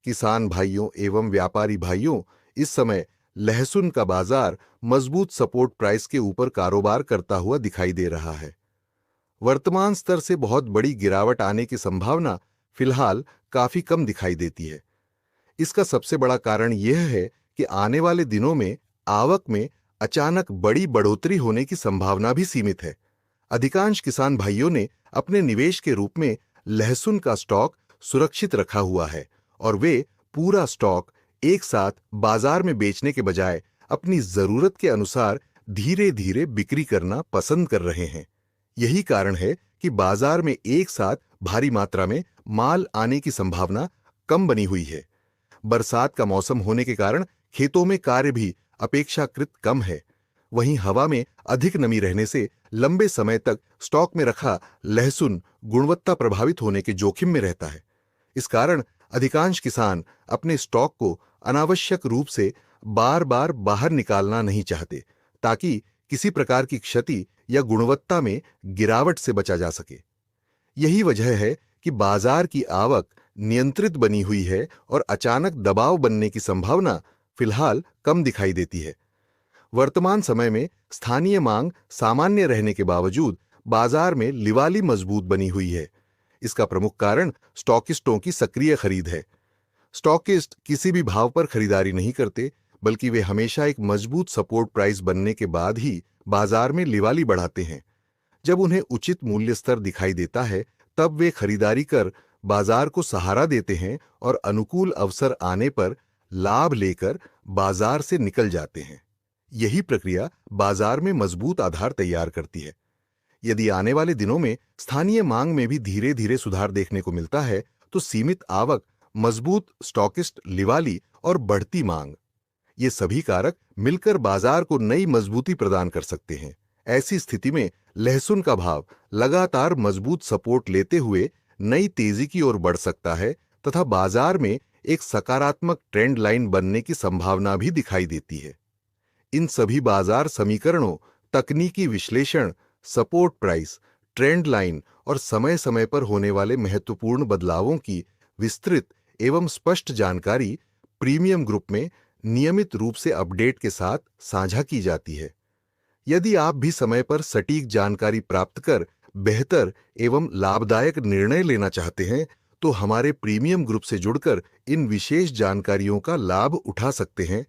किसान भाइयों एवं व्यापारी भाइयों, इस समय लहसुन का बाजार मजबूत सपोर्ट प्राइस के ऊपर कारोबार करता हुआ दिखाई दे रहा है। वर्तमान स्तर से बहुत बड़ी गिरावट आने की संभावना फिलहाल काफी कम दिखाई देती है। इसका सबसे बड़ा कारण यह है कि आने वाले दिनों में आवक में अचानक बड़ी बढ़ोतरी होने की संभावना भी सीमित है। अधिकांश किसान भाइयों ने अपने निवेश के रूप में लहसुन का स्टॉक सुरक्षित रखा हुआ है और वे पूरा स्टॉक एक साथ बाजार में बेचने के बजाय अपनी जरूरत के अनुसार धीरे धीरे बिक्री करना पसंद कर रहे हैं। यही कारण है कि बाजार में एक साथ भारी मात्रा में माल आने की संभावना कम बनी हुई है। बरसात का मौसम होने के कारण खेतों में कार्य भी अपेक्षाकृत कम है। वहीं हवा में अधिक नमी रहने से लंबे समय तक स्टॉक में रखा लहसुन गुणवत्ता प्रभावित होने के जोखिम में रहता है। इस कारण अधिकांश किसान अपने स्टॉक को अनावश्यक रूप से बार बार बाहर निकालना नहीं चाहते, ताकि किसी प्रकार की क्षति या गुणवत्ता में गिरावट से बचा जा सके। यही वजह है कि बाजार की आवक नियंत्रित बनी हुई है और अचानक दबाव बनने की संभावना फिलहाल कम दिखाई देती है। वर्तमान समय में स्थानीय मांग सामान्य रहने के बावजूद बाजार में लिवाली मजबूत बनी हुई है। इसका प्रमुख कारण स्टॉकिस्टों की सक्रिय खरीद है। स्टॉकिस्ट किसी भी भाव पर खरीदारी नहीं करते, बल्कि वे हमेशा एक मजबूत सपोर्ट प्राइस बनने के बाद ही बाजार में लिवाली बढ़ाते हैं। जब उन्हें उचित मूल्य स्तर दिखाई देता है, तब वे खरीदारी कर बाजार को सहारा देते हैं और अनुकूल अवसर आने पर लाभ लेकर बाजार से निकल जाते हैं। यही प्रक्रिया बाजार में मजबूत आधार तैयार करती है। यदि आने वाले दिनों में स्थानीय मांग में भी धीरे धीरे सुधार देखने को मिलता है, तो सीमित आवक, मजबूत स्टॉकिस्ट लिवाली और बढ़ती मांग, ये सभी कारक मिलकर बाजार को नई मजबूती प्रदान कर सकते हैं। ऐसी स्थिति में लहसुन का भाव लगातार मजबूत सपोर्ट लेते हुए नई तेजी की ओर बढ़ सकता है तथा बाजार में एक सकारात्मक ट्रेंड लाइन बनने की संभावना भी दिखाई देती है। इन सभी बाजार समीकरणों, तकनीकी विश्लेषण, सपोर्ट प्राइस, ट्रेंड लाइन और समय समय पर होने वाले महत्वपूर्ण बदलावों की विस्तृत एवं स्पष्ट जानकारी प्रीमियम ग्रुप में नियमित रूप से अपडेट के साथ साझा की जाती है। यदि आप भी समय पर सटीक जानकारी प्राप्त कर बेहतर एवं लाभदायक निर्णय लेना चाहते हैं, तो हमारे प्रीमियम ग्रुप से जुड़कर इन विशेष जानकारियों का लाभ उठा सकते हैं